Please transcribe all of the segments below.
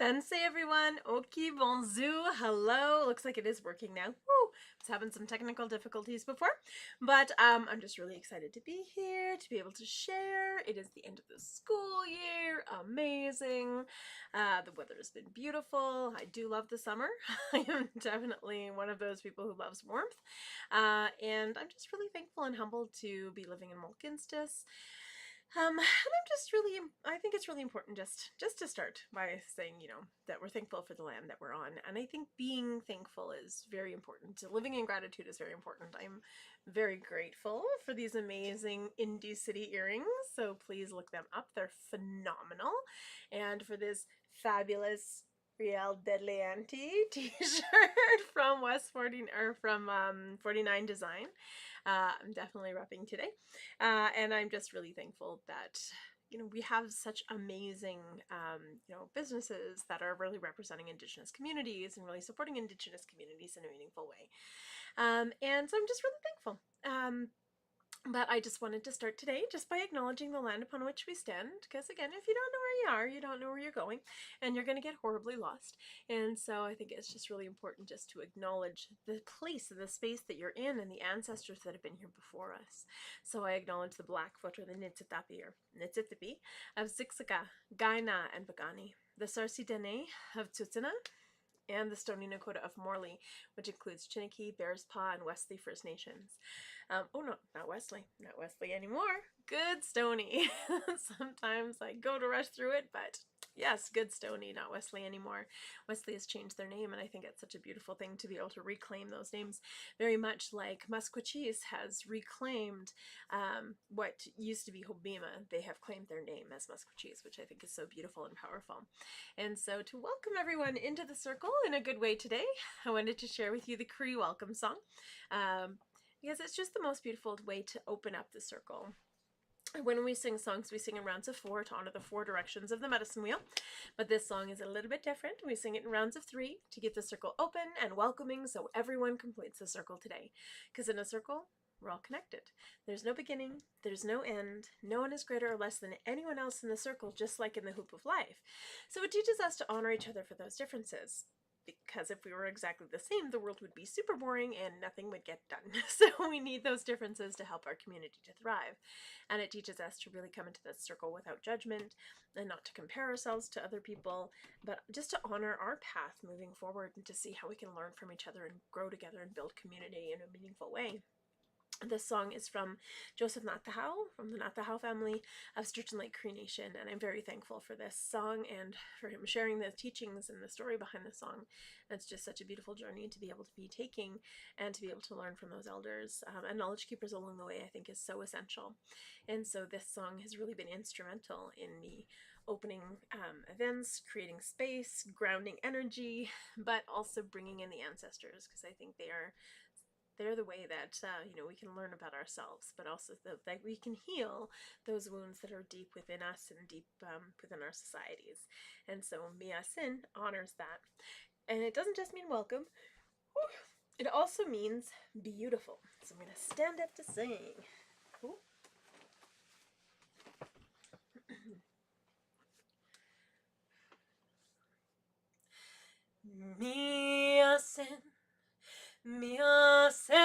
Tensei everyone, oki bonjour, hello. Looks like it is working now. Woo! I was having some technical difficulties before, but I'm just really excited to be here, to be able to share. It is the end of the school year, amazing. The weather has been beautiful. I do love the summer. I am definitely one of those people who loves warmth, and I'm just really thankful and humbled to be living in Mulkinstis. And I think it's really important just to start by saying, that we're thankful for the land that we're on. And I think being thankful is very important. Living in gratitude is very important. I'm very grateful for these amazing Indie City earrings. So please look them up. They're phenomenal. And for this fabulous Real Deadly Auntie t-shirt from West 40 or from 49 Design. I'm definitely repping today. And I'm just really thankful that we have such amazing, businesses that are really representing Indigenous communities and really supporting Indigenous communities in a meaningful way. And so I'm just really thankful. But I just wanted to start today just by acknowledging the land upon which we stand, because again, if you don't know where you are, you don't know where you're going, and you're going to get horribly lost. And so I think it's just really important just to acknowledge the place and the space that you're in and the ancestors that have been here before us. So I acknowledge the Blackfoot or the Nitsitapi or Nitsitapi of Siksika, Gaina, and Pagani, the Sarsi Dene of Tsutsuna, and the Stoney Nakoda of Morley, which includes Chiniki, Bears Paw, and Wesley First Nations. Oh no, not Wesley anymore. Good Stoney. Sometimes I go to rush through it, but yes, good Stoney, not Wesley anymore. Wesley has changed their name, and I think it's such a beautiful thing to be able to reclaim those names, very much like Musqueam has reclaimed what used to be Hobima. They have claimed their name as Musqueam, which I think is so beautiful and powerful. And so to welcome everyone into the circle in a good way today, I wanted to share with you the Cree welcome song, because it's just the most beautiful way to open up the circle. When we sing songs, we sing in rounds of 4 to honor the 4 directions of the medicine wheel. But this song is a little bit different. We sing it in rounds of 3 to get the circle open and welcoming so everyone completes the circle today. Because in a circle, we're all connected. There's no beginning, there's no end. No one is greater or less than anyone else in the circle, just like in the hoop of life. So it teaches us to honor each other for those differences. Because if we were exactly the same, the world would be super boring and nothing would get done. So we need those differences to help our community to thrive. And it teaches us to really come into this circle without judgment and not to compare ourselves to other people, but just to honor our path moving forward and to see how we can learn from each other and grow together and build community in a meaningful way. This song is from Joseph Natahau, from the Natahau family of Sturgeon Lake Cree Nation, and I'm very thankful for this song and for him sharing the teachings and the story behind the song. It's just such a beautiful journey to be able to be taking and to be able to learn from those elders and knowledge keepers along the way. I think is so essential. And so this song has really been instrumental in me opening events, creating space, grounding energy, but also bringing in the ancestors, because I think they're the way that we can learn about ourselves, but also that we can heal those wounds that are deep within us and deep within our societies. And so Miasin honors that. And it doesn't just mean welcome. It also means beautiful. So I'm going to stand up to sing. Ooh. Miasin, Miasin,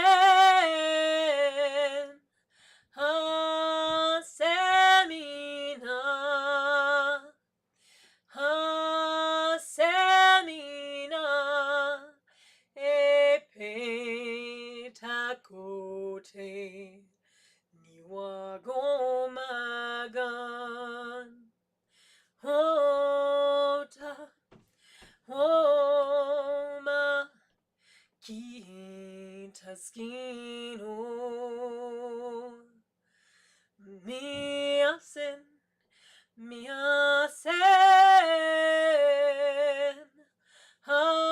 Hasemina, Hasemina, Epetakote, Niwagomagan, Hota, Homa, Kintaskino, Miasin, Miasen, Hasemina,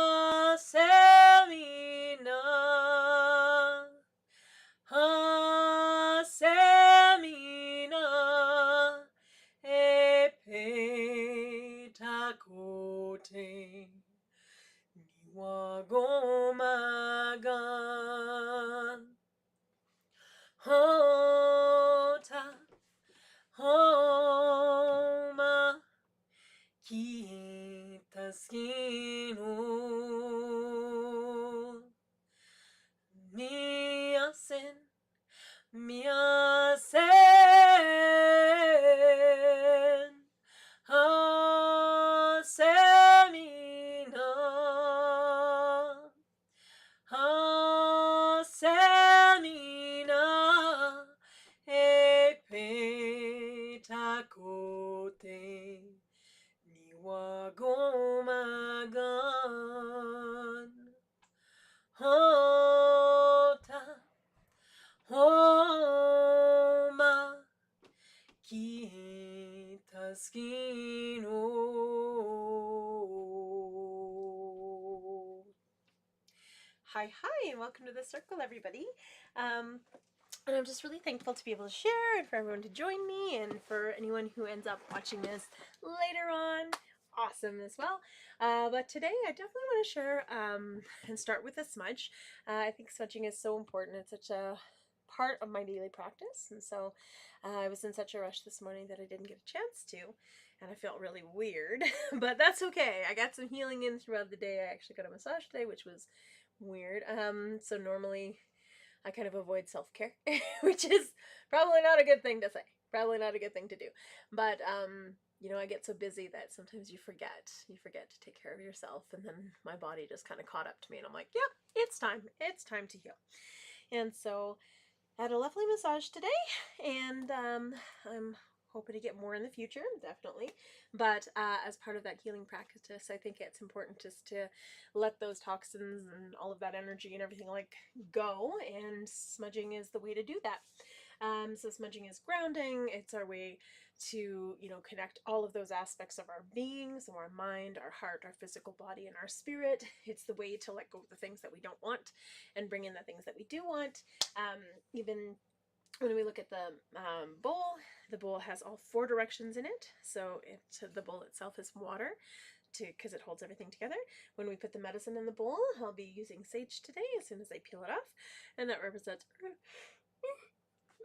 Hasemina, Epetakote, Niwagomagan, Hota, Homa, skin o miasen miasen hasemina hasemina e petakote niwagomagan hota homa kitaskino. Hi, and welcome to the circle, everybody. And I'm just really thankful to be able to share and for everyone to join me, and for anyone who ends up watching this later on. Awesome as well. But today I definitely want to share and start with a smudge. I think smudging is so important. It's such a part of my daily practice, and so I was in such a rush this morning that I didn't get a chance to, and I felt really weird, but that's okay. I got some healing in throughout the day. I actually got a massage today, which was weird. So normally I kind of avoid self-care, which is probably not a good thing to say. Probably not a good thing to do. But you know, I get so busy that sometimes you forget. You forget to take care of yourself, and then my body just kind of caught up to me, and I'm like, yep, it's time. It's time to heal. And so I had a lovely massage today, and I'm hoping to get more in the future, definitely. But as part of that healing practice, I think it's important just to let those toxins and all of that energy and everything like go, and smudging is the way to do that. So smudging is grounding. It's our way to, you know, connect all of those aspects of our being, so our mind, our heart, our physical body, and our spirit. It's the way to let go of the things that we don't want and bring in the things that we do want. Even when we look at the bowl has all 4 directions in it. So the bowl itself is water, because it holds everything together. When we put the medicine in the bowl, I'll be using sage today as soon as I peel it off, and that represents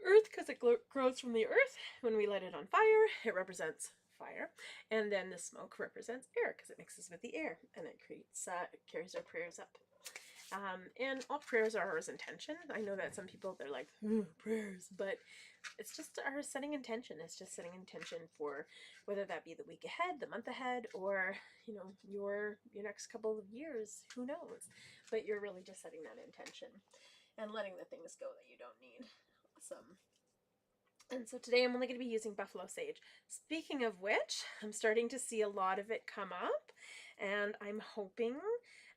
earth because it grows from the earth. When we light it on fire, it represents fire, and then the smoke represents air because it mixes with the air, and it carries our prayers up. And all prayers are ours intention. I know that some people, they're like, prayers, but it's just our setting intention. It's just setting intention for whether that be the week ahead, the month ahead, or, you know, your next couple of years, who knows? But you're really just setting that intention and letting the things go that you don't need. Awesome. And so today I'm only going to be using buffalo sage. Speaking of which, I'm starting to see a lot of it come up, and I'm hoping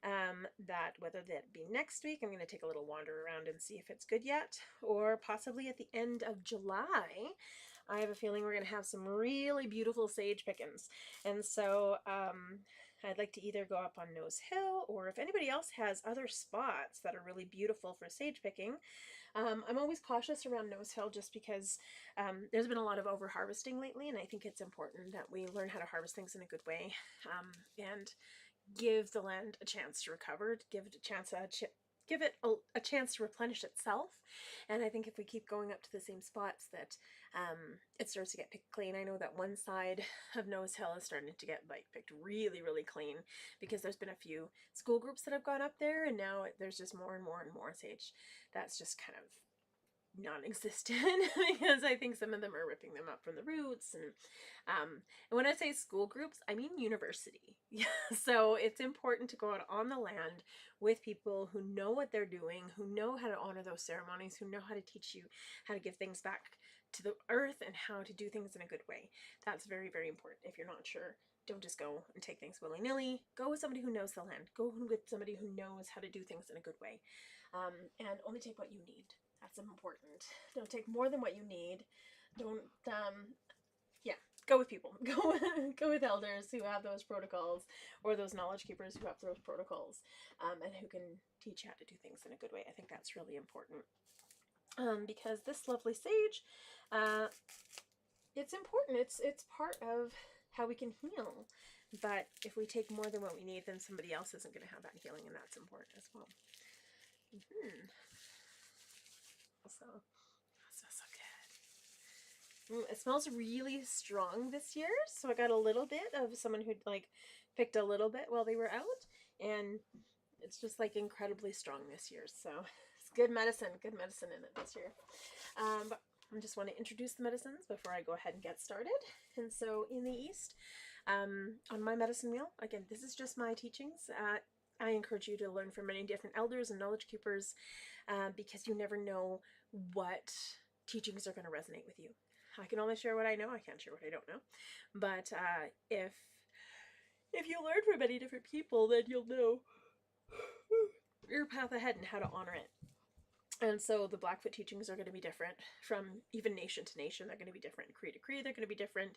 that whether that be next week, I'm going to take a little wander around and see if it's good yet, or possibly at the end of July, I have a feeling we're going to have some really beautiful sage pickings. And so I'd like to either go up on Nose Hill, or if anybody else has other spots that are really beautiful for sage picking. I'm always cautious around Nose Hill just because there's been a lot of over harvesting lately, and I think it's important that we learn how to harvest things in a good way, and give the land a chance to recover, to give it a chance to replenish itself. And I think if we keep going up to the same spots, that it starts to get picked clean. I know that one side of Nose Hill is starting to get like picked really, really clean, because there's been a few school groups that have gone up there, and now there's just more and more and more sage that's just kind of non-existent because I think some of them are ripping them up from the roots. And when I say school groups, I mean university. So it's important to go out on the land with people who know what they're doing, who know how to honor those ceremonies, who know how to teach you how to give things back to the earth and how to do things in a good way. That's very, very important. If you're not sure, don't just go and take things willy-nilly. Go with somebody who knows the land. Go with somebody who knows how to do things in a good way. And only take what you need. That's important. Don't take more than what you need. Don't, yeah, go with people. Go with elders who have those protocols, or those knowledge keepers who have those protocols, and who can teach you how to do things in a good way. I think that's really important. Because this lovely sage, it's important. It's part of how we can heal. But if we take more than what we need, then somebody else isn't going to have that healing, and that's important as well. So smells so good. It smells really strong this year, so I got a little bit of someone who like picked a little bit while they were out, and it's just like incredibly strong this year. So it's good medicine in it this year. But I just want to introduce the medicines before I go ahead and get started. And so in the East, on my medicine wheel, again, this is just my teachings. I encourage you to learn from many different elders and knowledge keepers, because you never know what teachings are going to resonate with you. I can only share what I know. I can't share what I don't know. But if you learn from many different people, then you'll know your path ahead and how to honor it. And so the Blackfoot teachings are going to be different from even nation to nation. They're going to be different. Cree to Cree, they're going to be different.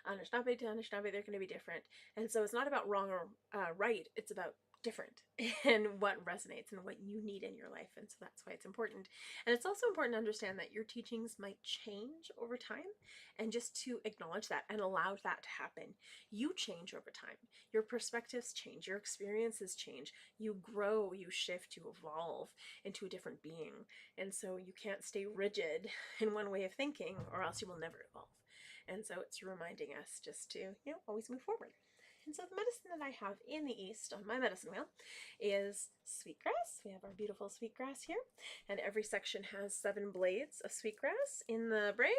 Anishinaabe to Anishinaabe, they're going to be different. And so it's not about wrong or right. It's about different and what resonates and what you need in your life. And so that's why it's important. And it's also important to understand that your teachings might change over time, and just to acknowledge that and allow that to happen. You change over time. Your perspectives change. Your experiences change. You grow, you shift, you evolve into a different being. And so you can't stay rigid in one way of thinking, or else you will never evolve. And so it's reminding us just to, always move forward. And so the medicine that I have in the East on my medicine wheel is sweetgrass. We have our beautiful sweetgrass here. And every section has 7 blades of sweetgrass in the braid,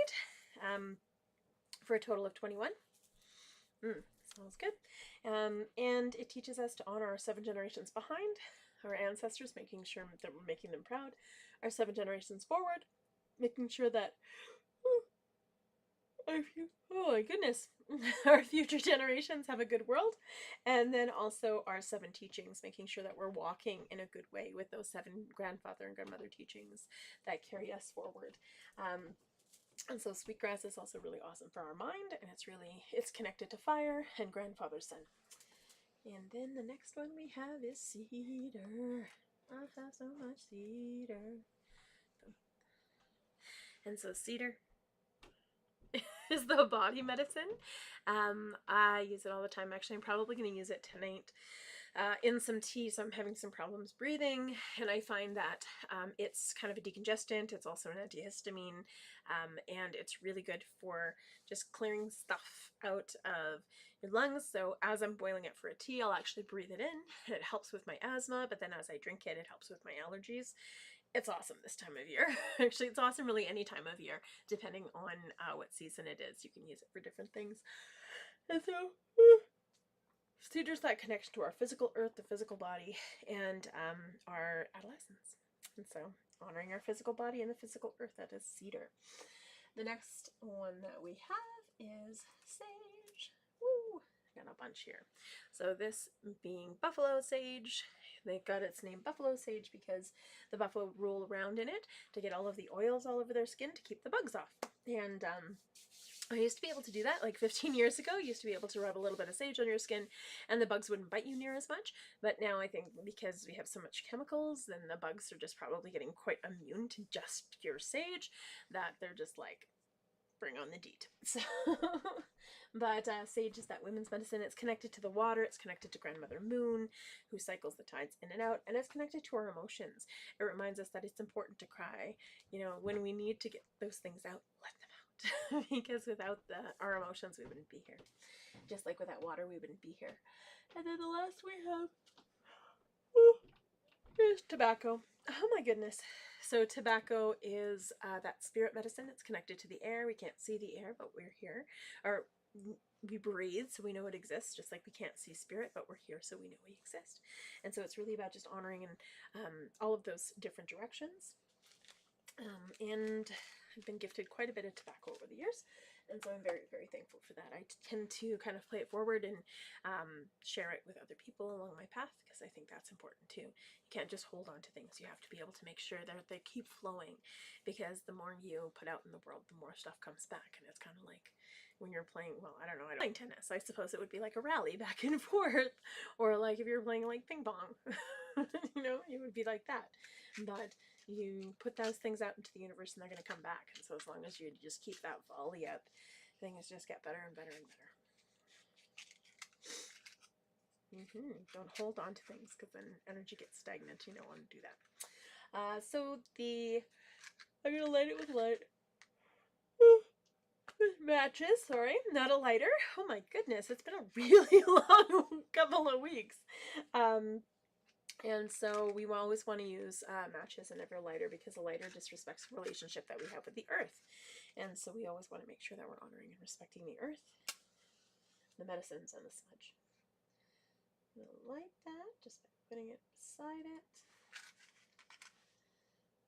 for a total of 21. Smells good. And it teaches us to honor our 7 generations behind, our ancestors, making sure that we're making them proud, our 7 generations forward, making sure that oh my goodness, our future generations have a good world, and then also our 7 teachings, making sure that we're walking in a good way with those 7 grandfather and grandmother teachings that carry us forward. And so sweetgrass is also really awesome for our mind, and it's connected to fire and grandfather's sun. And then the next one we have is cedar. I have so much cedar. And so cedar is the body medicine. I use it all the time. Actually, I'm probably going to use it tonight in some tea. So I'm having some problems breathing, and I find that it's kind of a decongestant. It's also an antihistamine, and it's really good for just clearing stuff out of your lungs. So as I'm boiling it for a tea, I'll actually breathe it in, and it helps with my asthma. But then as I drink it, it helps with my allergies. It's awesome this time of year. Actually, it's awesome really any time of year, depending on what season it is. You can use it for different things. And so, cedar's that connection to our physical earth, the physical body, and our adolescence. And so, honoring our physical body and the physical earth, that is cedar. The next one that we have is sage. Woo! Got a bunch here. So this being buffalo sage, they got its name buffalo sage because the buffalo roll around in it to get all of the oils all over their skin to keep the bugs off. And I used to be able to do that like 15 years ago. You used to be able to rub a little bit of sage on your skin and the bugs wouldn't bite you near as much. But now I think because we have so much chemicals, then the bugs are just probably getting quite immune to just pure sage that they're just like, bring on the deed. So, but sage is that women's medicine. It's connected to the water. It's connected to Grandmother Moon, who cycles the tides in and out, and it's connected to our emotions. It reminds us that it's important to cry. When we need to get those things out, let them out, because without our emotions, we wouldn't be here. Just like without water, we wouldn't be here. And then the last we have is tobacco. Oh my goodness. So tobacco is that spirit medicine. It's connected to the air. We can't see the air, but we're here. Or we breathe, so we know it exists, just like we can't see spirit, but we're here, so we know we exist. And so it's really about just honoring and all of those different directions. And I've been gifted quite a bit of tobacco over the years, and so I'm very, very thankful for that. I tend to kind of play it forward and share it with other people along my path, because I think that's important too. You can't just hold on to things. You have to be able to make sure that they keep flowing, because the more you put out in the world, the more stuff comes back. And it's kind of like when you're playing, well, I don't know, playing tennis. I suppose it would be like a rally back and forth, or like if you're playing like ping pong, it would be like that. But you put those things out into the universe and they're going to come back. And so as long as you just keep that volley up, things just get better and better and better. Don't hold on to things, because then energy gets stagnant. You don't want to do that. I'm going to light it with light. matches, sorry, not a lighter. Oh my goodness, it's been a really long couple of weeks. And so we always want to use matches and never a lighter, because a lighter disrespects the relationship that we have with the earth. And so we always want to make sure that we're honoring and respecting the earth, the medicines, and the smudge. I'm going to light that just by putting it beside it.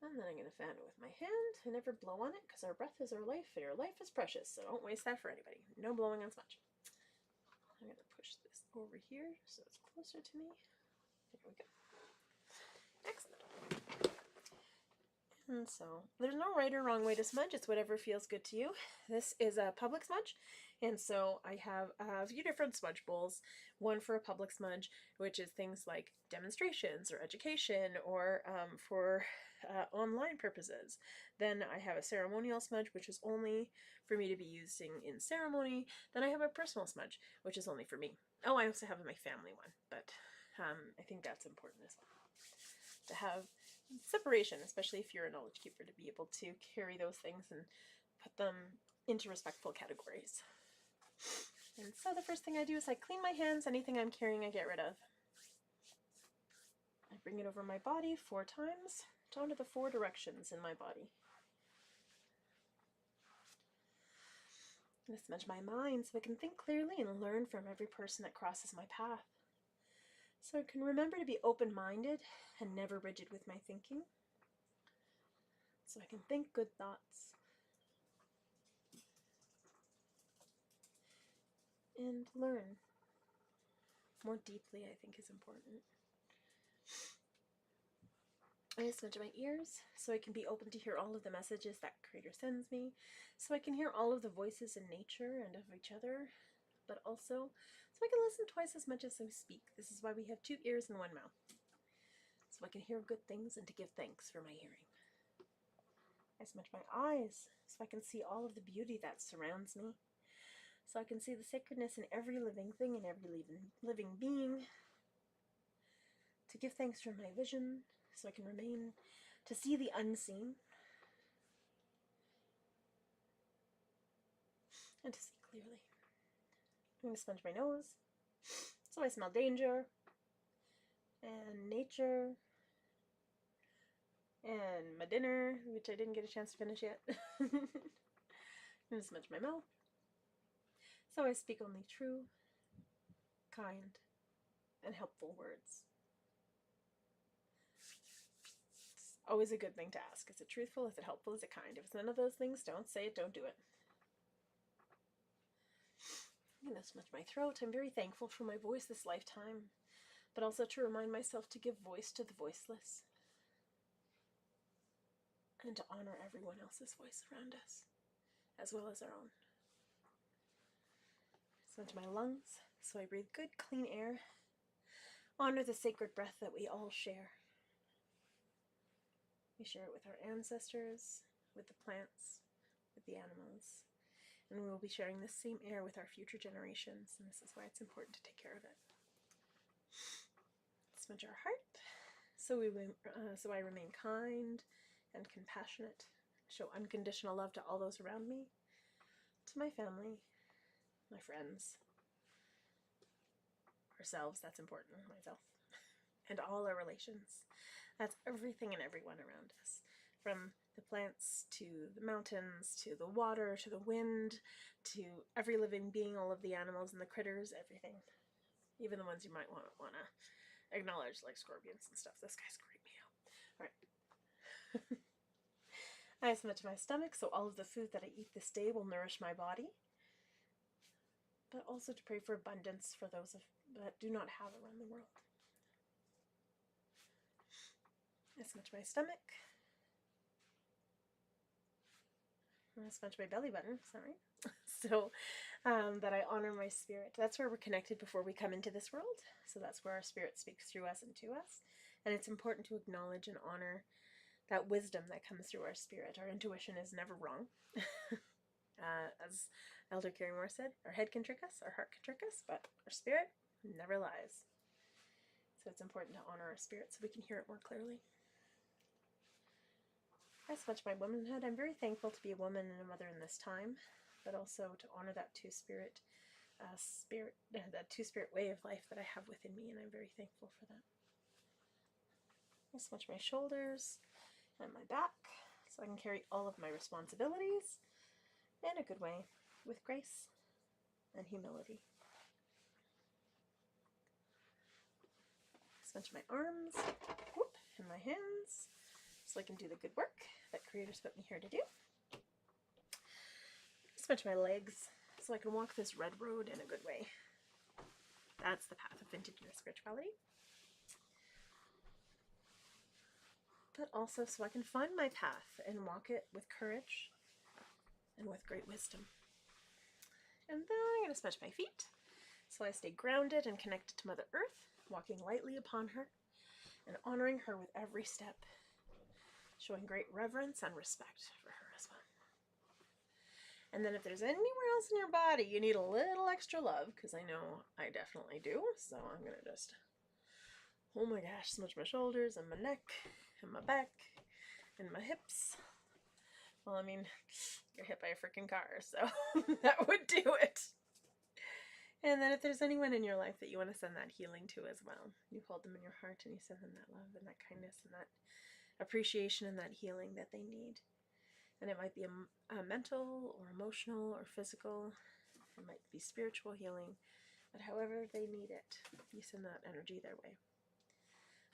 And then I'm going to fan it with my hand. I never blow on it because our breath is our life and your life is precious. So don't waste that for anybody. No blowing on smudge. I'm going to push this over here so it's closer to me. There we go. Excellent. And so there's no right or wrong way to smudge. It's whatever feels good to you. This is a public smudge. And so I have a few different smudge bowls. One for a public smudge, which is things like demonstrations or education, or for online purposes. Then I have a ceremonial smudge, which is only for me to be using in ceremony. Then I have a personal smudge, which is only for me. Oh, I also have my family one, but I think that's important as well, to have separation, especially if you're a knowledge keeper, to be able to carry those things and put them into respectful categories. And so the first thing I do is I clean my hands. Anything I'm carrying I get rid of. I bring it over my body 4 times, down to the 4 directions in my body. I smudge my mind so I can think clearly and learn from every person that crosses my path. So I can remember to be open-minded and never rigid with my thinking. So I can think good thoughts. And learn more deeply, I think, is important. I smudge my ears so I can be open to hear all of the messages that Creator sends me, so I can hear all of the voices in nature and of each other, but also so I can listen twice as much as I speak. This is why we have 2 ears and 1 mouth, so I can hear good things and to give thanks for my hearing. I smudge my eyes so I can see all of the beauty that surrounds me, so I can see the sacredness in every living thing and every living being, to give thanks for my vision, so I can remain to see the unseen, and to see clearly. I'm going to smudge my nose, so I smell danger, and nature, and my dinner, which I didn't get a chance to finish yet. I'm going to smudge my mouth, so I speak only true, kind, and helpful words. It's always a good thing to ask. Is it truthful? Is it helpful? Is it kind? If it's none of those things, don't say it, don't do it. I'm going to smudge my throat. I'm very thankful for my voice this lifetime, but also to remind myself to give voice to the voiceless, and to honor everyone else's voice around us, as well as our own. Smudge my lungs so I breathe good, clean air. Honor the sacred breath that we all share. We share it with our ancestors, with the plants, with the animals, and we will be sharing this same air with our future generations, and this is why it's important to take care of it. Smudge our heart so I remain kind and compassionate, show unconditional love to all those around me, to my family, my friends, ourselves, that's important, myself, and all our relations. That's everything and everyone around us, from the plants to the mountains, to the water, to the wind, to every living being, all of the animals and the critters, everything. Even the ones you might want to acknowledge, like scorpions and stuff. This guy's creeped me out. Alright. I smudge my stomach so all of the food that I eat this day will nourish my body, but also to pray for abundance for those that do not have around the world. I smudge my stomach. I smudge my belly button, sorry. So that I honor my spirit. That's where we're connected before we come into this world. So that's where our spirit speaks through us and to us. And it's important to acknowledge and honor that wisdom that comes through our spirit. Our intuition is never wrong. As Elder Carrie Moore said, our head can trick us, our heart can trick us, but our spirit never lies. So it's important to honor our spirit so we can hear it more clearly. I smudge my womanhood. I'm very thankful to be a woman and a mother in this time, but also to honor that two-spirit that two-spirit way of life that I have within me, and I'm very thankful for that. I'll smudge my shoulders and my back so I can carry all of my responsibilities in a good way with grace and humility. Smudge my arms and my hands so I can do the good work that Creator's put me here to do. Smudge my legs so I can walk this red road in a good way. That's the path of Indigenous spirituality. But also so I can find my path and walk it with courage and with great wisdom. And then I'm going to smudge my feet so I stay grounded and connected to Mother Earth, walking lightly upon her and honoring her with every step, showing great reverence and respect for her as well. And then if there's anywhere else in your body you need a little extra love, because I know I definitely do, so I'm going to just, oh my gosh, smudge my shoulders and my neck and my back and my hips. Well, I mean, you're hit by a freaking car, so that would do it. And then if there's anyone in your life that you want to send that healing to as well, you hold them in your heart and you send them that love and that kindness and that appreciation and that healing that they need. And it might be a mental or emotional or physical, it might be spiritual healing, but however they need it, you send that energy their way.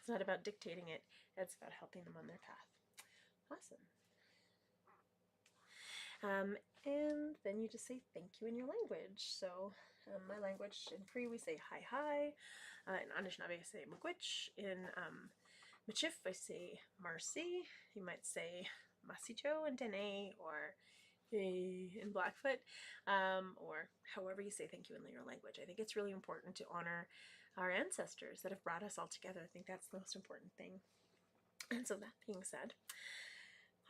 It's not about dictating it, it's about helping them on their path. Awesome. And then you just say thank you in your language. So my language, in Cree we say hi hi, in Anishinaabe I say miigwech, in Michif I say marcy, you might say masicho in Dene, or in Blackfoot, or however you say thank you in your language. I think it's really important to honor our ancestors that have brought us all together. I think that's the most important thing. And so that being said,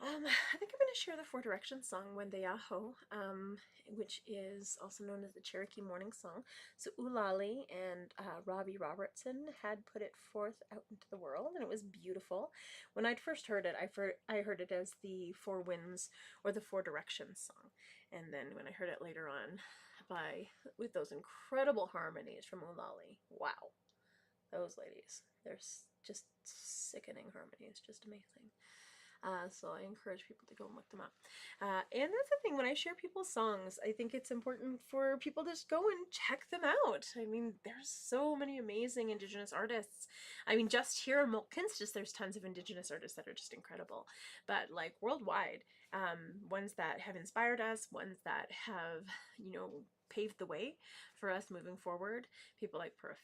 I think I'm going to share the Four Directions song, Wende Aho, which is also known as the Cherokee Morning Song. So Ulali and Robbie Robertson had put it forth out into the world, and it was beautiful. When I'd first heard it, I heard it as the Four Winds or the Four Directions song. And then when I heard it later on with those incredible harmonies from Ulali, wow, those ladies, they're just sickening harmonies, just amazing. So I encourage people to go and look them up. And that's the thing, when I share people's songs, I think it's important for people to just go and check them out. I mean, there's so many amazing Indigenous artists. I mean, just here in Mulkinstsis, there's tons of Indigenous artists that are just incredible. But like worldwide, ones that have inspired us, ones that have, paved the way for us moving forward. People like Pura,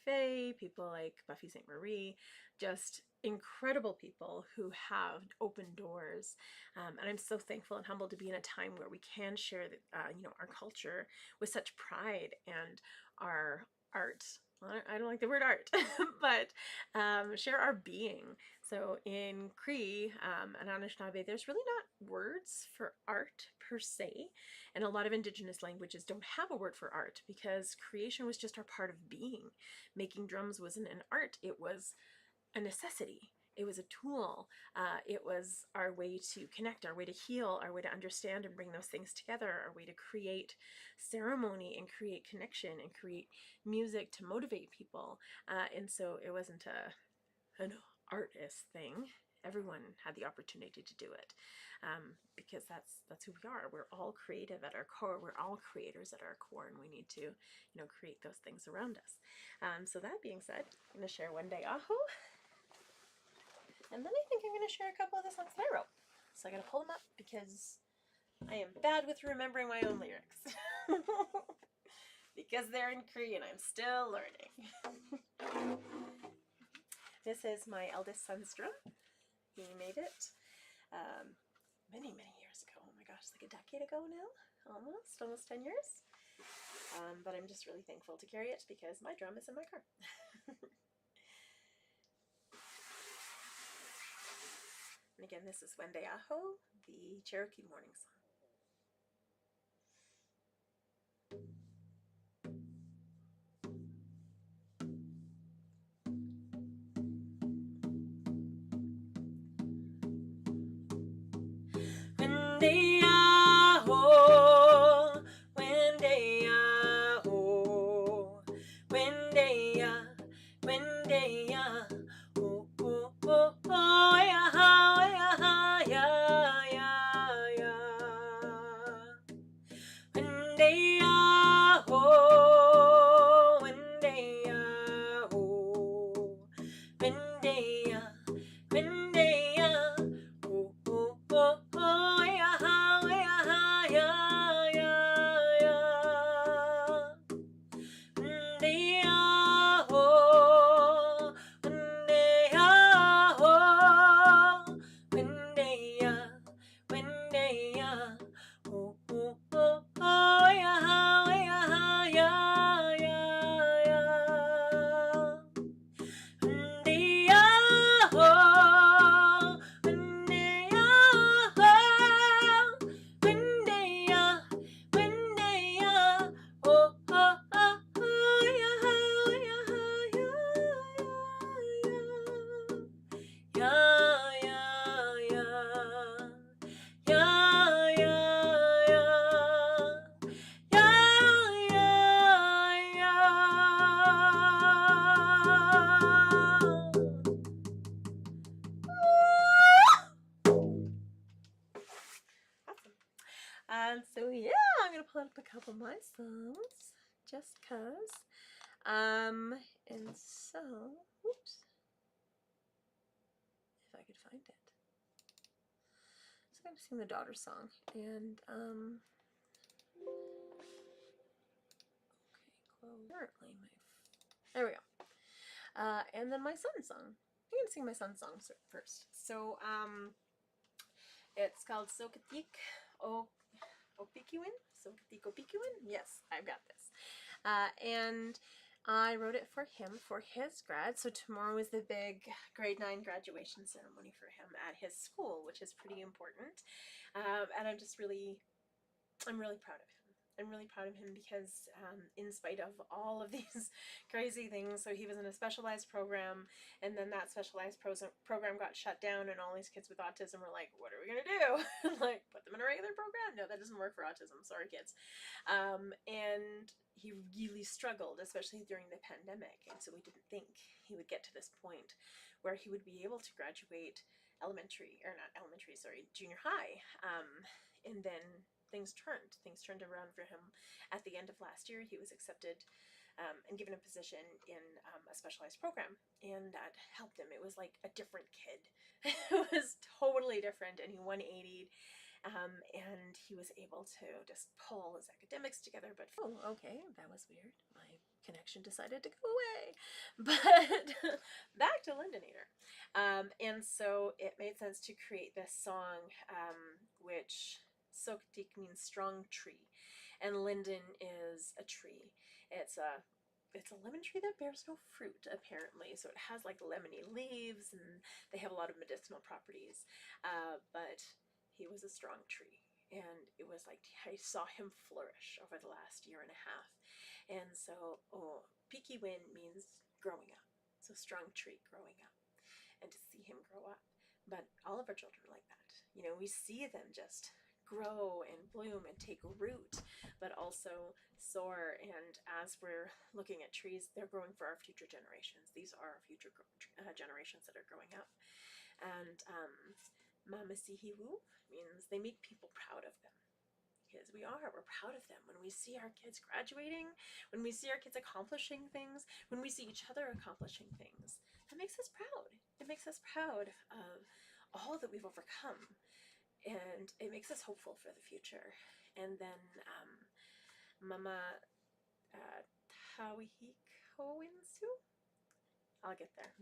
people like Buffy St. Marie, just incredible people who have opened doors, and I'm so thankful and humbled to be in a time where we can share our culture with such pride, and our art. I don't like the word art, but share our being. So in Cree and Anishinaabe, there's really not words for art per se, and a lot of Indigenous languages don't have a word for art because creation was just our part of being. Making drums wasn't an art, it was a necessity. It was a tool. It was our way to connect, our way to heal, our way to understand and bring those things together, our way to create ceremony and create connection and create music to motivate people. And so it wasn't an artist thing. Everyone had the opportunity to do it, because that's who we are. We're all creative at our core. We're all creators at our core, and we need to, create those things around us. So that being said, I'm going to share Wende Aho. And then I think I'm going to share a couple of the songs that I wrote. So I got to pull them up because I am bad with remembering my own lyrics. Because they're in Cree and I'm still learning. This is my eldest son's drum. He made it many, many years ago. Oh my gosh, like a decade ago now? Almost 10 years. But I'm just really thankful to carry it because my drum is in my car. And again, this is Wende Aho, the Cherokee Morning Song. Wende Aho, And so yeah, I'm gonna pull up a couple of my songs just cause. And so, oops, if I could find it. So I'm gonna sing the daughter song, and okay, currently there we go. And then my son's song. I'm gonna sing my son's song first. So it's called Sokatik O Opikiwin? Sokatik Opikiwin? Yes, I've got this. And I wrote it for him for his grad. So tomorrow is the big grade 9 graduation ceremony for him at his school, which is pretty important. And I'm really proud of him. I'm really proud of him because in spite of all of these crazy things, so he was in a specialized program, and then that specialized program got shut down, and all these kids with autism were like, what are we going to do? Like, put them in a regular program? No, that doesn't work for autism. Sorry, kids. And he really struggled, especially during the pandemic, and so we didn't think he would get to this point where he would be able to graduate junior high. And then things turned around for him at the end of last year. He was accepted and given a position in a specialized program, and that helped him. It was like a different kid. It was totally different, and he 180'd, and he was able to just pull his academics together. But oh, okay, that was weird. My connection decided to go away. But back to Lindonator. And so it made sense to create this song, which Soktik means strong tree, and linden is a tree. It's a lemon tree that bears no fruit, apparently. So it has like lemony leaves, and they have a lot of medicinal properties. But he was a strong tree, and it was like I saw him flourish over the last year and a half. And so, Piki Win means growing up. So strong tree, growing up, and to see him grow up. But all of our children are like that. You know, we see them just grow and bloom and take root, but also soar. And as we're looking at trees, they're growing for our future generations. These are our future generations that are growing up. And Mamasihiwu means they make people proud of them. Because we're proud of them. When we see our kids graduating, when we see our kids accomplishing things, when we see each other accomplishing things, that makes us proud. It makes us proud of all that we've overcome. And it makes us hopeful for the future. And then Mama Tawihikoinsu? I'll get there.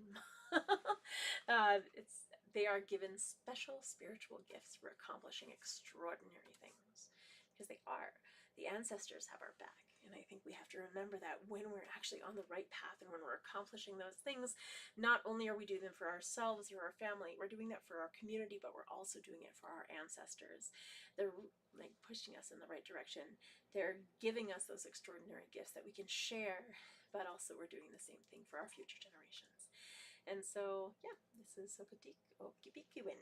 They are given special spiritual gifts for accomplishing extraordinary things. Because they are. The ancestors have our back. And I think we have to remember that when we're actually on the right path and when we're accomplishing those things, not only are we doing them for ourselves or our family, we're doing that for our community, but we're also doing it for our ancestors. They're like pushing us in the right direction. They're giving us those extraordinary gifts that we can share, but also we're doing the same thing for our future generations. And so, yeah, this is Sokatik Okipikiwin.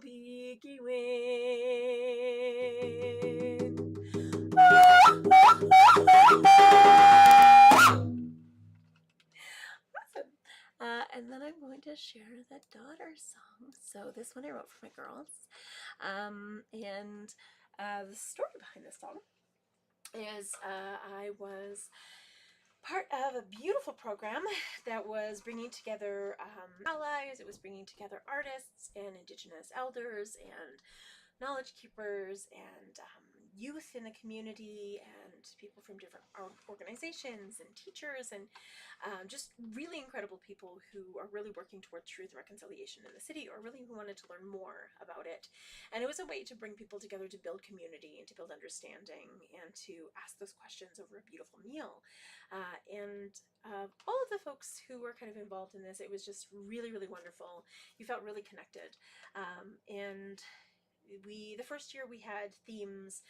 peaky wind. Awesome. And then I'm going to share the daughter song. So this one I wrote for my girls. And the story behind this song is I was part of a beautiful program that was bringing together allies. It was bringing together artists and Indigenous elders and knowledge keepers and youth in the community and people from different organizations and teachers and just really incredible people who are really working towards truth and reconciliation in the city, or really who wanted to learn more about it. And it was a way to bring people together to build community and to build understanding and to ask those questions over a beautiful meal. All of the folks who were kind of involved in this, it was just really, really wonderful. You felt really connected. And the first year we had themes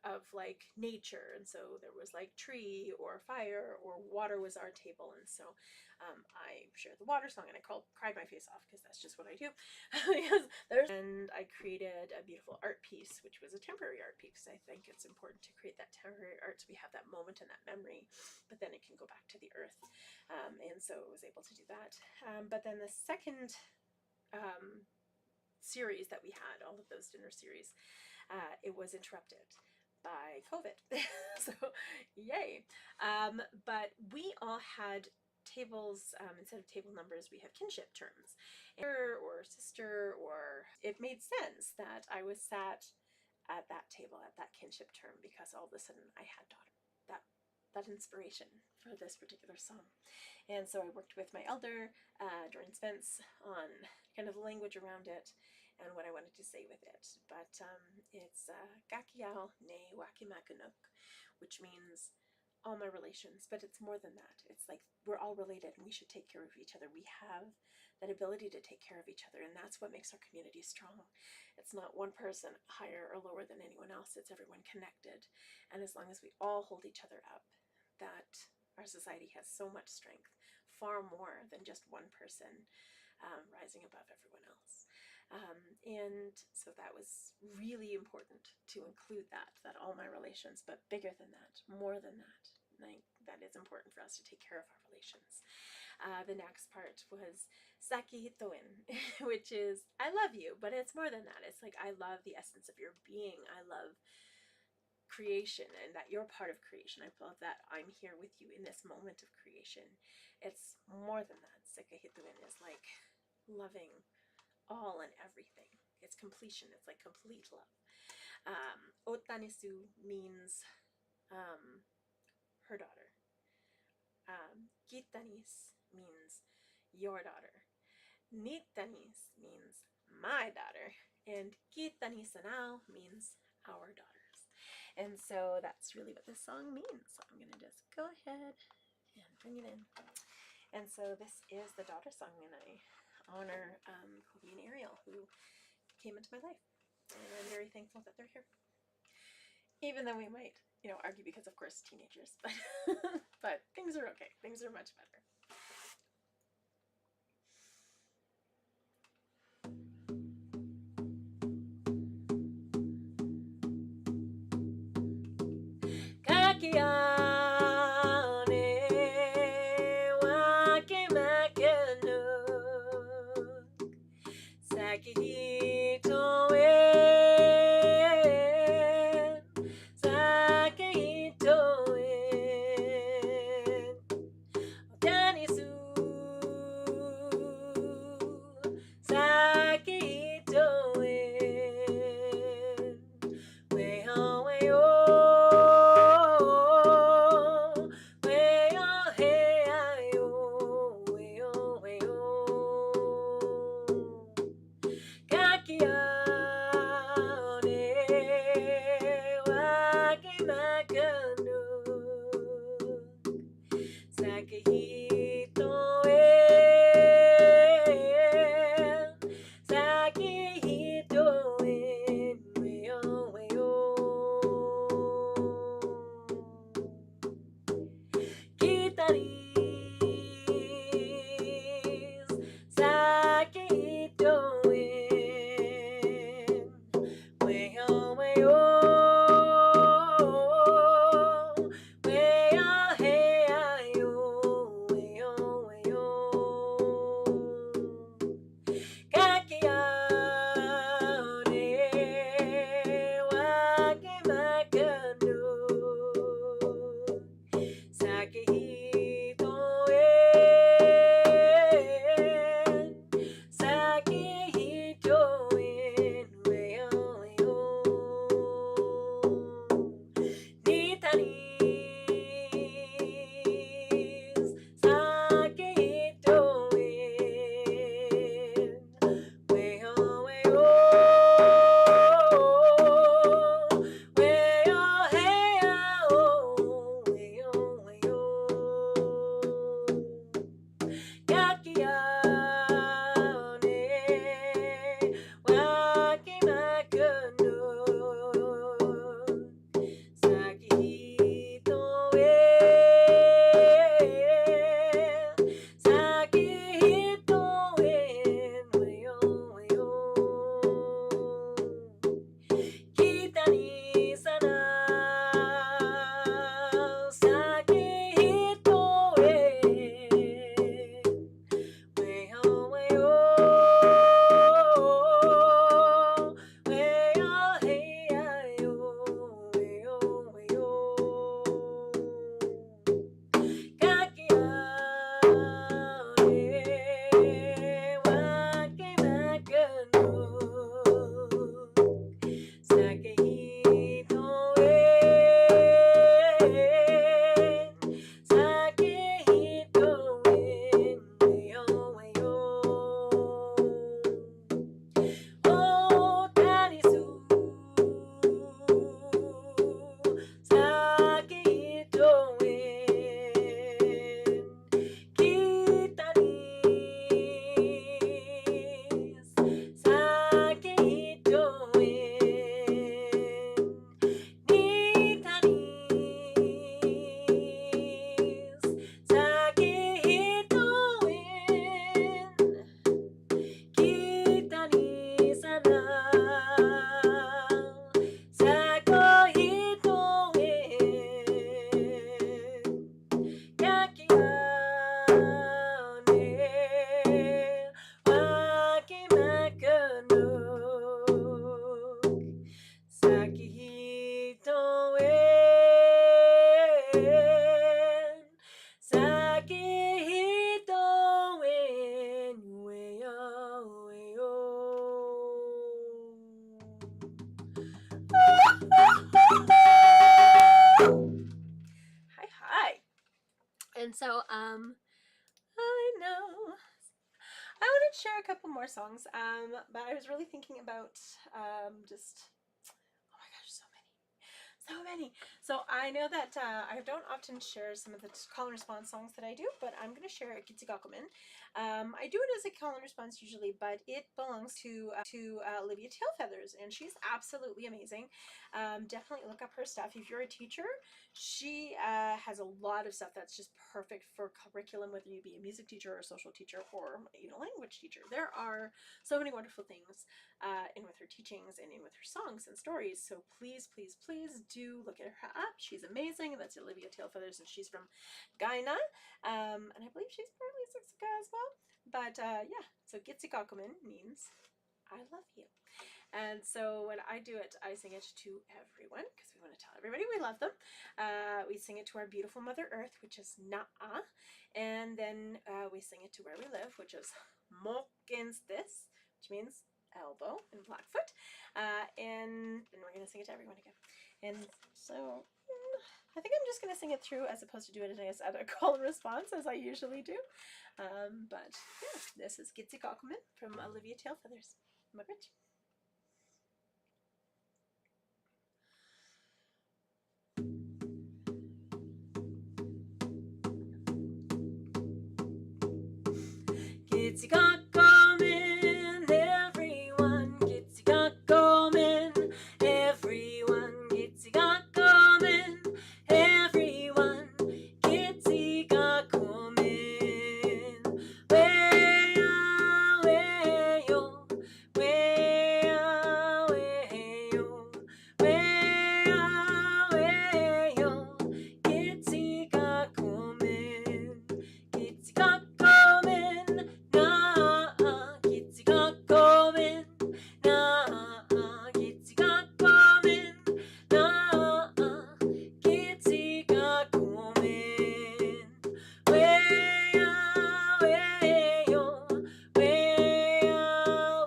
of like nature, and so there was like tree or fire or water was our table, and so I shared the water song and I cried my face off because that's just what I do. And I created a beautiful art piece, which was a temporary art piece. I think it's important to create that temporary art so we have that moment and that memory, but then it can go back to the earth. And so I was able to do that. But then the second series that we had, all of those dinner series, it was interrupted by COVID. So yay. But we all had tables, instead of table numbers, we had kinship terms, or sister, or it made sense that I was sat at that table at that kinship term because all of a sudden I had daughter, that inspiration for this particular song. And so I worked with my elder, Doreen Spence, on kind of the language around it and what I wanted to say with it. But it's Gakiao ne Wakimakanuk, which means all my relations, but it's more than that. It's like we're all related and we should take care of each other. We have that ability to take care of each other, and that's what makes our community strong. It's not one person higher or lower than anyone else. It's everyone connected. And as long as we all hold each other up, that our society has so much strength, far more than just one person rising above everyone else. And so that was really important to include that all my relations, but bigger than that, more than that, like that is important for us to take care of our relations. The next part was Saki Hitoin, which is I love you, but it's more than that. It's like I love the essence of your being. I love creation and that you're part of creation. I love that I'm here with you in this moment of creation. It's more than that. Saki Hitoin is like loving all and everything. It's completion. It's like complete love. Otanisu means her daughter. Gitanis means your daughter. Nitanis means my daughter. And Kitanisanao means our daughters. And so that's really what this song means. So I'm going to just go ahead and bring it in. And so this is the daughter song, and I honor Kobe and Ariel, who came into my life. And I'm very thankful that they're here. Even though we might, argue because, of course, teenagers. But, but things are okay. Things are much better. And so, I know I wanted to share a couple more songs, but I was really thinking about just, oh my gosh, so many. So I know that I don't often share some of the call and response songs that I do, but I'm going to share Gitzigakumin. I do it as a call and response usually, but it belongs to Olivia Tailfeathers, and she's absolutely amazing. Definitely look up her stuff. If you're a teacher, she has a lot of stuff that's just perfect for curriculum, whether you be a music teacher or a social teacher or language teacher. There are so many wonderful things in with her teachings and in with her songs and stories. So please, please, please do look at her up. She's amazing. That's Olivia Tailfeathers, and she's from Guyana. And I believe she's partly Siksika as well. But yeah, so Gitzigakumin means I love you. And so when I do it, I sing it to everyone because we want to tell everybody we love them. We sing it to our beautiful Mother Earth, which is Na'a. And then we sing it to where we live, which is Mokinstis, which means elbow in Blackfoot. And we're going to sing it to everyone again. And so I think I'm just going to sing it through as opposed to do it as a call and response as I usually do. But yeah, this is Gitzigakumin from Olivia Tailfeathers. Margaret. Gitzigakumin, everyone. Gitzigakumin, everyone. Gitzigakumin, everyone. Gitzigakumin. Weya, weyo, weya, weyo, weya, weyo. Gitzigakumin, Gitzigakumin. Gitzigakumin, Gitzigakumin, Gitzigakumin. Weya, weyo, weya,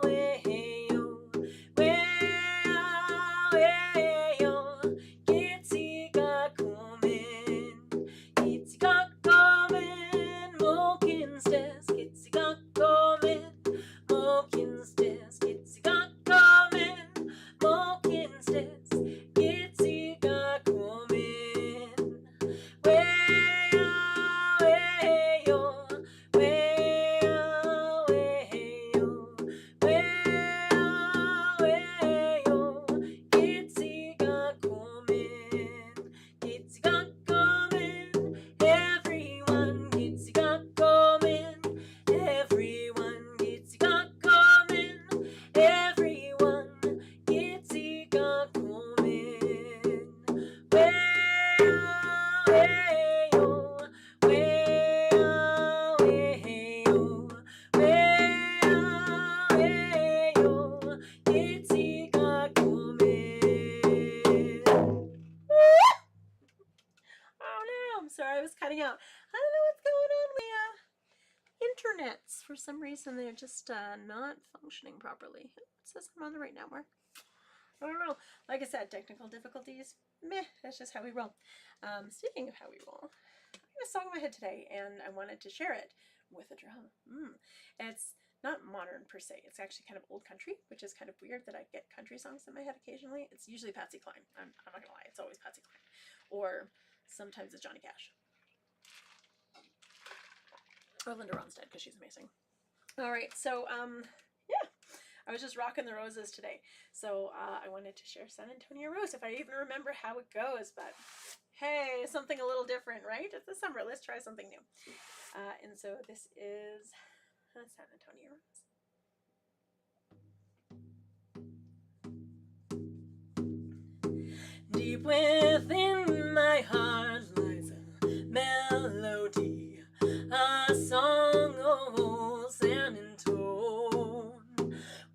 weyo, weya, weyo. Gitzigakumin, Gitzigakumin, Mokinstis, Gitzigakumin, Mokinstis, Gitzigakumin, Mokinstis, Gitzigakumin. Weya, weyo, weya, weyo, weya, weyo. Gitzigakumin, Gitzigakumin, everyone. Gitzigakumin, everyone. Gitzigakumin, everyone. Gitzigakumin. Weya, weyo, weya, weyo, weya, weyo. Gitzigakumin. Oh no, I'm sorry, I was cutting out. I don't know what's going on with internets. For some reason, they're just not functioning properly. It says I'm on the right network. I don't know. Like I said, technical difficulties. Meh, that's just how we roll. Speaking of how we roll, I have a song in my head today, and I wanted to share it with a drum. It's not modern per se. It's actually kind of old country, which is kind of weird that I get country songs in my head occasionally. It's usually Patsy Cline. I'm not gonna lie. It's always Patsy Cline, or sometimes it's Johnny Cash, or Linda Ronstadt because she's amazing. All right, so yeah, I was just rocking the roses today, so I wanted to share San Antonio Rose, if I even remember how it goes, but hey, something a little different, right? It's the summer, let's try something new. And so this is San Antonio Rose. Deep within my heart lies a melody, a song of old San Antone,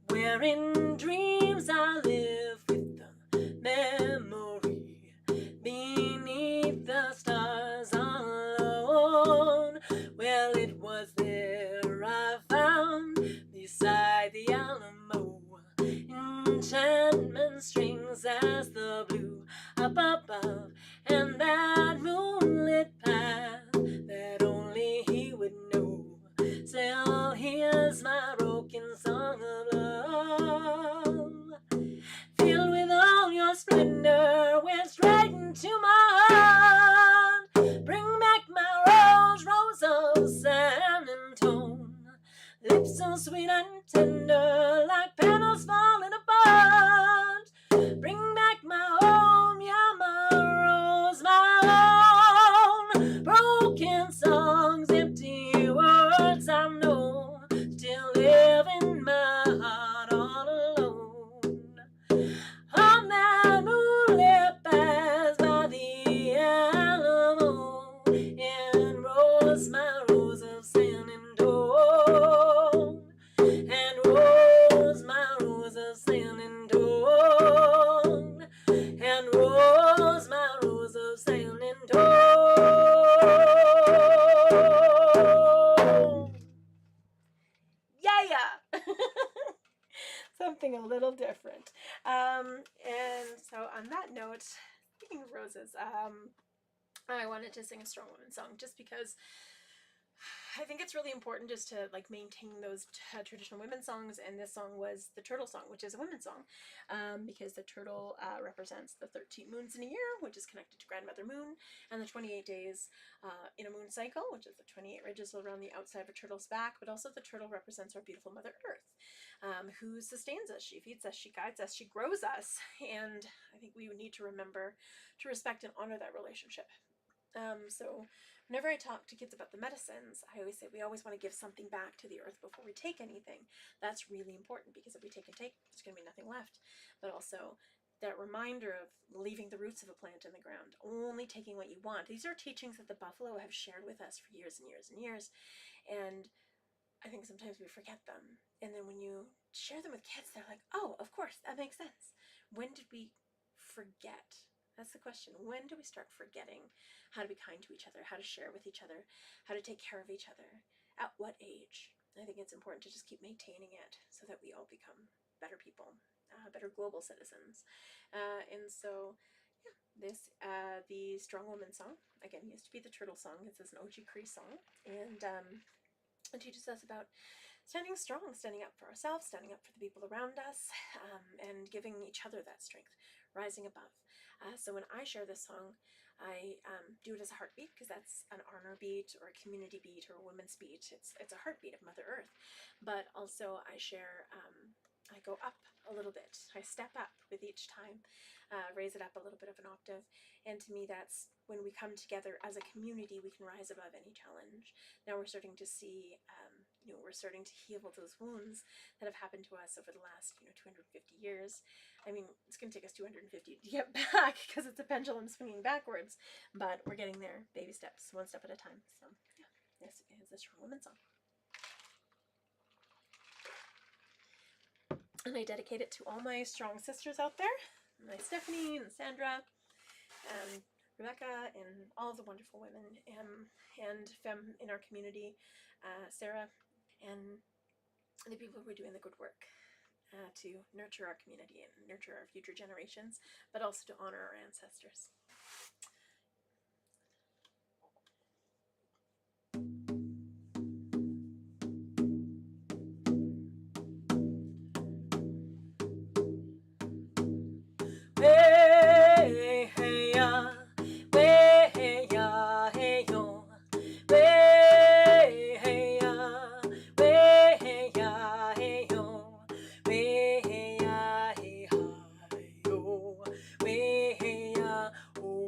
where in dreams I live with the memory beneath the stars alone. Well, it was there I found beside the Alamo enchantment strings as the blue up above, and that moonlit path that splendor went straight into my heart. Bring back my rose of sand and tone. Lips so sweet and tender, like petals falling apart. Bring back my home, yeah, my rose, my own. Broken songs, empty words I know, still live in my heart all alone. On that moonlit path by the Alamo, and rose my rose of sand and dawn, and rose my rose of sand and dawn, and rose my rose of sand and dawn. Yeah. Something a little different. And so on that note, speaking of roses, I wanted to sing a strong woman song just because I think it's really important just to like maintain those traditional women's songs, and this song was the turtle song, which is a women's song, because the turtle represents the 13 moons in a year, which is connected to Grandmother Moon, and the 28 days in a moon cycle, which is the 28 ridges around the outside of a turtle's back, but also the turtle represents our beautiful Mother Earth, who sustains us, she feeds us, she guides us, she grows us, and I think we need to remember to respect and honor that relationship. So whenever I talk to kids about the medicines, I always say we always want to give something back to the earth before we take anything. That's really important, because if we take and take, there's going to be nothing left. But also that reminder of leaving the roots of a plant in the ground, only taking what you want. These are teachings that the buffalo have shared with us for years and years and years. And I think sometimes we forget them. And then when you share them with kids, they're like, oh, of course, that makes sense. When did we forget? That's the question. When do we start forgetting how to be kind to each other, how to share with each other, how to take care of each other? At what age? I think it's important to just keep maintaining it so that we all become better people, better global citizens. And so, yeah, the Strong Woman song, again, used to be the Turtle song. It's an Oji Cree song, and it teaches us about standing strong, standing up for ourselves, standing up for the people around us, and giving each other that strength, rising above. So when I share this song, I do it as a heartbeat, because that's an honor beat or a community beat or a women's beat. It's a heartbeat of Mother Earth. But also I share, I go up a little bit. I step up with each time, raise it up a little bit of an octave. And to me, that's when we come together as a community, we can rise above any challenge. Now we're starting to see, we're starting to heal those wounds that have happened to us over the last, 250 years. I mean, it's going to take us 250 to get back, because it's a pendulum swinging backwards, but we're getting there, baby steps, one step at a time. So, yeah, this is the Strong Woman song. And I dedicate it to all my strong sisters out there, my Stephanie and Sandra, and Rebecca, and all of the wonderful women and femme in our community, Sarah, and the people who are doing the good work. To nurture our community and nurture our future generations, but also to honor our ancestors. Hey, hey, ya, hey, ya, hey, yo. Hey, hey, ya, hey, ya, hey, yo. Hey, ya, hey, hi, yo. Hey, ya, oh.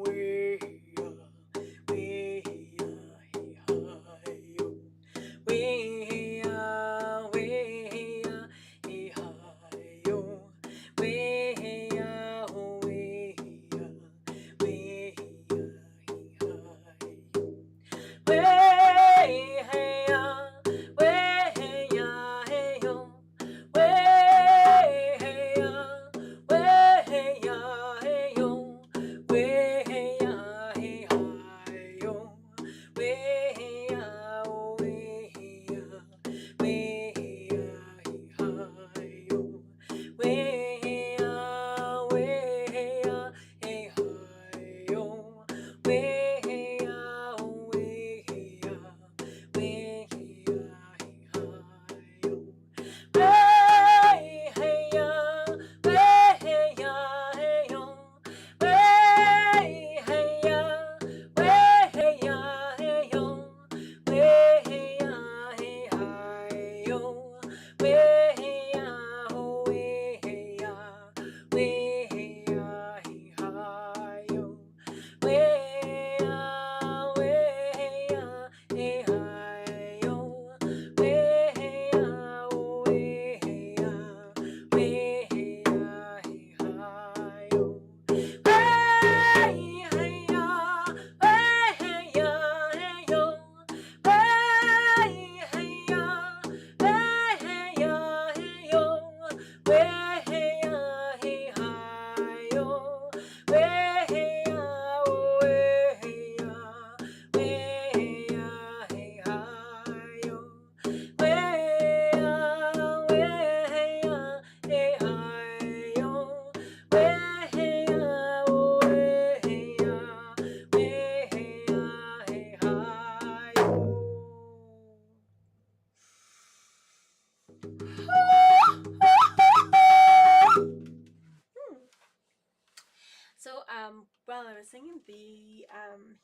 singing, the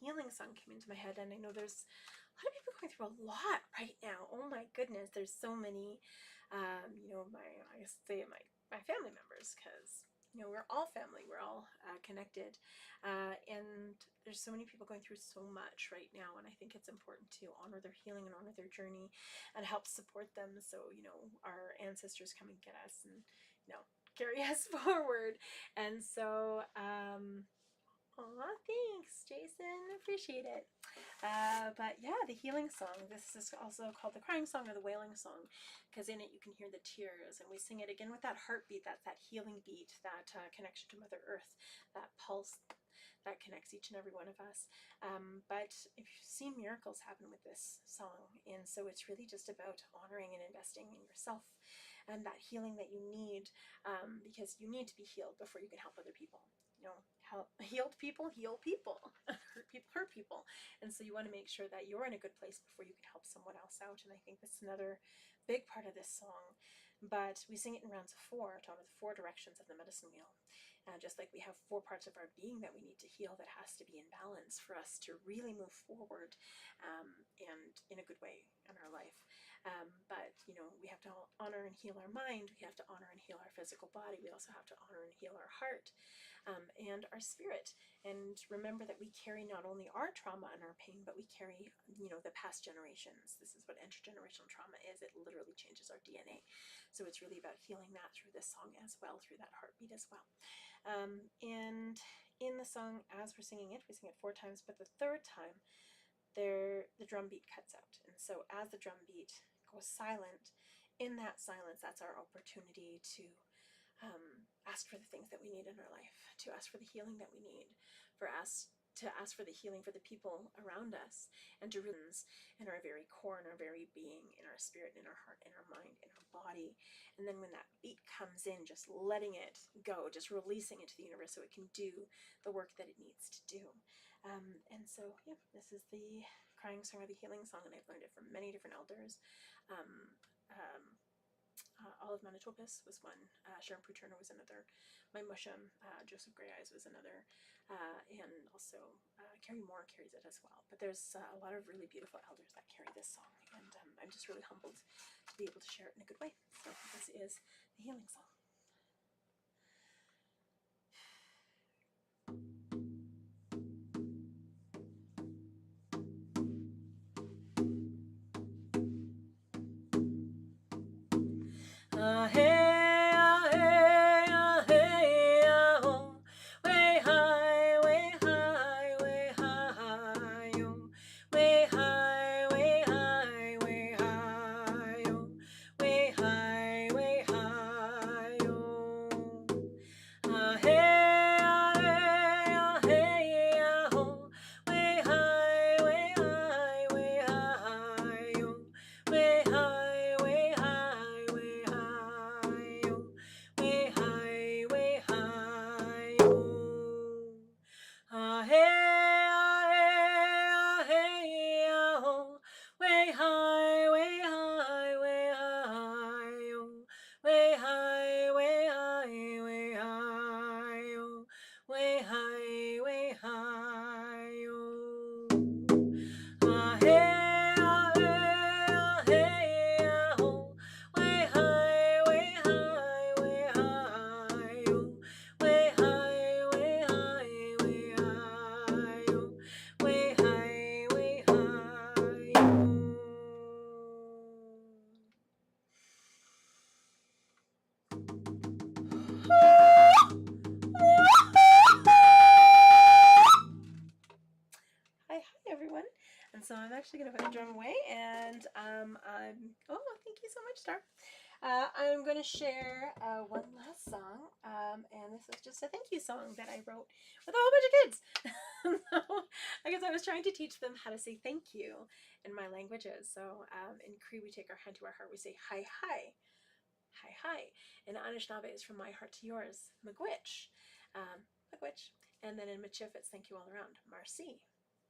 healing song came into my head, and I know there's a lot of people going through a lot right now. Oh my goodness, there's so many, you know, I guess say my family members, because you know we're all family, we're all connected, and there's so many people going through so much right now, and I think it's important to honor their healing and honor their journey and help support them, so you know our ancestors come and get us and you know carry us forward. And so aw, thanks Jason, appreciate it. But yeah, the healing song, this is also called the crying song or the wailing song, because in it you can hear the tears, and we sing it again with that heartbeat, that healing beat, that connection to Mother Earth, that pulse that connects each and every one of us. But if you see, miracles happen with this song, and so it's really just about honoring and investing in yourself and that healing that you need, because you need to be healed before you can help other people. You know, healed people heal people, hurt people hurt people, and so you want to make sure that you're in a good place before you can help someone else out. And I think that's another big part of this song. But we sing it in rounds of 4 to honor the 4 directions of the medicine wheel. Just like we have 4 parts of our being that we need to heal, that has to be in balance for us to really move forward, and in a good way in our life. But you know, we have to honor and heal our mind, we have to honor and heal our physical body, we also have to honor and heal our heart, and our spirit. And remember that we carry not only our trauma and our pain, but we carry, you know, the past generations. This is what intergenerational trauma is. It literally changes our DNA. So it's really about healing that through this song as well, through that heartbeat as well. And in the song, as we're singing it, we sing it 4 times, but the 3rd time, the drum beat cuts out. And so as the drum beat goes silent, in that silence, that's our opportunity to ask for the things that we need in our life, to ask for the healing that we need, for us to ask for the healing for the people around us, and to roots in our very core, in our very being, in our spirit, in our heart, in our mind, in our body. And then when that beat comes in, just letting it go, just releasing it to the universe so it can do the work that it needs to do. And so, yeah, this is the crying song or the healing song, and I've learned it from many different elders. Olive Manitopus was one, Sharon Prue Turner was another, my Musham, Joseph Grey Eyes was another, and also Carrie Moore carries it as well. But there's a lot of really beautiful elders that carry this song, and I'm just really humbled to be able to share it in a good way. So this is the healing song. Hey, hey, hey, oh, way high, way high, way high, oh, way high, way high, way high, oh, way high, way high, oh, hey, hey, oh, way high, way high, way high, oh, way high, way high, way high, oh, way high, way high, oh, hey, oh, way high, way high, way high, oh, way high, way high, way high, oh, way high, way high, oh, hey. Hi everyone. And so I'm actually going to put the drum away, and oh, thank you so much, Star. I'm going to share one last song, and this is just a thank you song that I wrote with a whole bunch of kids. So, I guess I was trying to teach them how to say thank you in my languages. So in Cree, we take our hand to our heart, we say hi hi, hi hi. In Anishinaabe, it's from my heart to yours, Miigwech, Miigwech. And then in Michif, it's thank you all around, Marcy.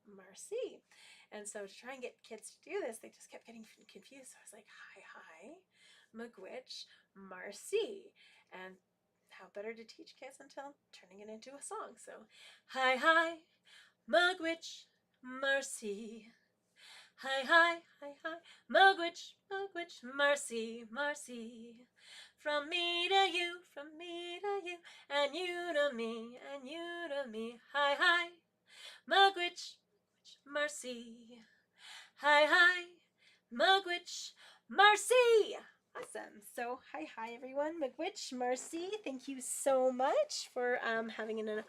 Marcy. And so to try and get kids to do this, they just kept getting confused. So I was like, hi, hi, Miigwech, Marcy. And how better to teach kids until turning it into a song. So, hi, hi, mugwitch, mercy. Hi, hi, hi, hi, mugwitch, mugwitch, mercy, mercy. From me to you, from me to you, and you to me, and you to me. Hi, hi, mugwitch, mercy. Hi, hi, mugwitch, mercy. Awesome. So, hi, everyone. Mugwitch, Marcy, thank you so much for having an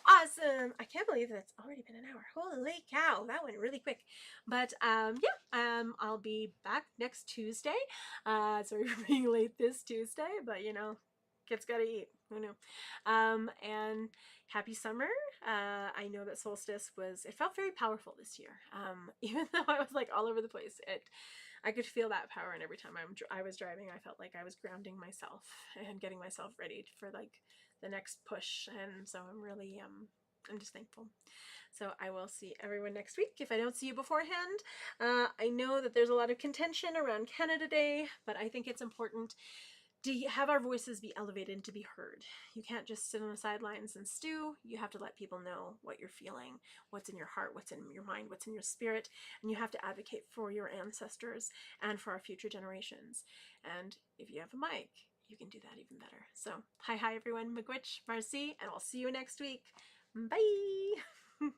awesome. I can't believe that it's already been an hour. Holy cow, that went really quick. But I'll be back next Tuesday. Sorry for being late this Tuesday, but you know, kids gotta eat. Who knew? And happy summer. I know that solstice it felt very powerful this year. Even though I was like all over the place, I could feel that power, and every time I was driving, I felt like I was grounding myself and getting myself ready for like the next push. And so I'm just thankful. So I will see everyone next week if I don't see you beforehand. I know that there's a lot of contention around Canada Day, but I think it's important to have our voices be elevated and to be heard. You can't just sit on the sidelines and stew. You have to let people know what you're feeling, what's in your heart, what's in your mind, what's in your spirit, and you have to advocate for your ancestors and for our future generations. And if you have a mic, you can do that even better. So, hi everyone, Miigwech, Marcy, and I'll see you next week. Bye!